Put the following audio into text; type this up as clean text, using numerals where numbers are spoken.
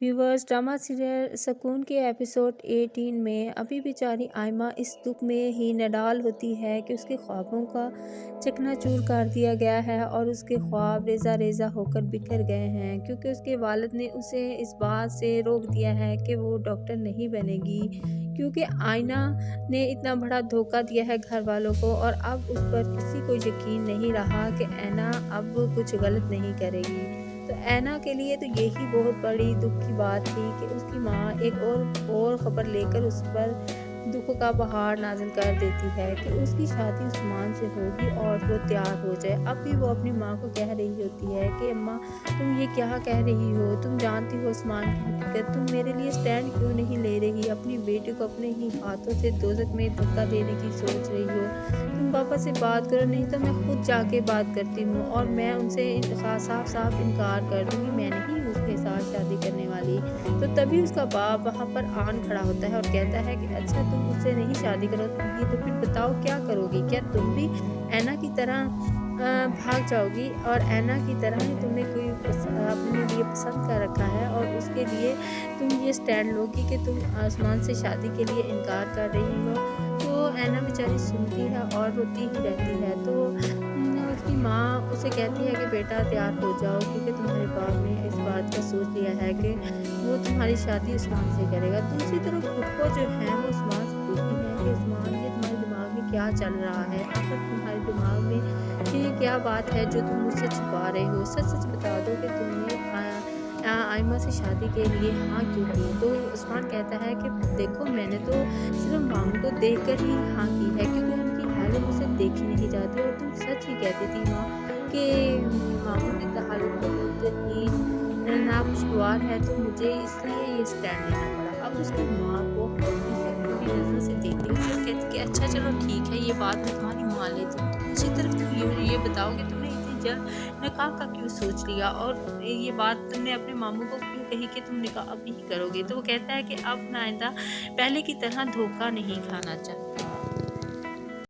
Viewers, drama serial सुकून के episode 18 में अभी बेचारी आयमा इस दुख में ही नडाल होती है कि उसके ख्वाबों का चकनाचूर कर दिया गया है और उसके ख्वाब रेजा रेजा होकर बिखर गए हैं, क्योंकि उसके वालिद ने उसे इस बात से रोक दिया है कि वो डॉक्टर नहीं बनेगी, क्योंकि आयना ने इतना बड़ा धोखा दिया है घर वालों को और अब उस पर किसी को यकीन नहीं रहा कि ऐना अब कुछ गलत नहीं करेगी। तो ऐना के लिए तो यही बहुत बड़ी दुख की बात थी कि उसकी माँ एक और ख़बर लेकर उस पर दुख का पहाड़ नाज़िल कर देती है कि उसकी शादी उस्मान से होगी और वो तैयार हो जाए। अब भी वो अपनी माँ को कह रही होती है कि अम्मा, तुम ये क्या कह रही हो? तुम जानती हो उस्मान की हकीकत, तुम मेरे लिए स्टैंड क्यों नहीं ले रही? अपनी बेटी को अपने ही हाथों से दोज़ख में धक्का देने की सोच रही हो। तुम पापा से बात करो, नहीं तो मैं खुद जाके बात करती हूँ और मैं उनसे साफ साफ इनकार कर दूँगी, मैं नहीं उसके साथ शादी करने वाली। तो तभी उसका बाप वहाँ पर आन खड़ा होता है और कहता है कि अच्छा, तुम उससे नहीं शादी करोगी तो फिर बताओ क्या करोगी? क्या तुम भी ऐना की तरह भाग जाओगी और ऐना की तरह ही तुमने कोई अपने लिए पसंद कर रखा है और उसके लिए तुम ये स्टैंड लोगी कि तुम आसमान से शादी के लिए इनकार कर रही हो? तो ऐना बेचारी सुनती है और रोती ही रहती है। तो उसकी माँ उसे कहती है कि बेटा तैयार हो जाओ, क्योंकि तुम्हारे बाप ने इस बात का सोच लिया है कि वो तुम्हारी शादी उस्मान से करेगा। दूसरी तरफ खुद को जो है वो उस्मान से पूछती है कि उस्मान, ये तुम्हारे दिमाग में क्या चल रहा है? आखिर तुम्हारे दिमाग में ये क्या बात है जो तुम मुझसे छुपा रहे हो? सच सच बता दो कि तुमने आयमा से शादी के लिए हाँ क्यों की? तो उस्मान कहता है कि देखो, मैंने तो सिर्फ मामू को देखकर ही हाँ की है, क्योंकि उनकी हालत मुझसे देखी नहीं जाती और तुम सच ही कहती थी माँ कि मामू की हालत बहुत ही नाखुशगवार है, तो मुझे इसलिए ये स्टैंड लेना पड़ा। अब उसकी माँ को हौसले से बुरी नजरों से देखती है और कहती कि अच्छा चलो ठीक है, ये बात मैं तुम्हारी मान लेती हूँ। दूसरी तरफ तुम ये बताओ कि तुमने इतनी जल्द निकाह का क्यों सोच लिया और ये बात तुमने अपने मामू को क्यों कही कि तुम निकाह अभी ही करोगे? तो वो कहता है कि अब मैं आइंदा पहले की तरह धोखा नहीं खाना चाहता।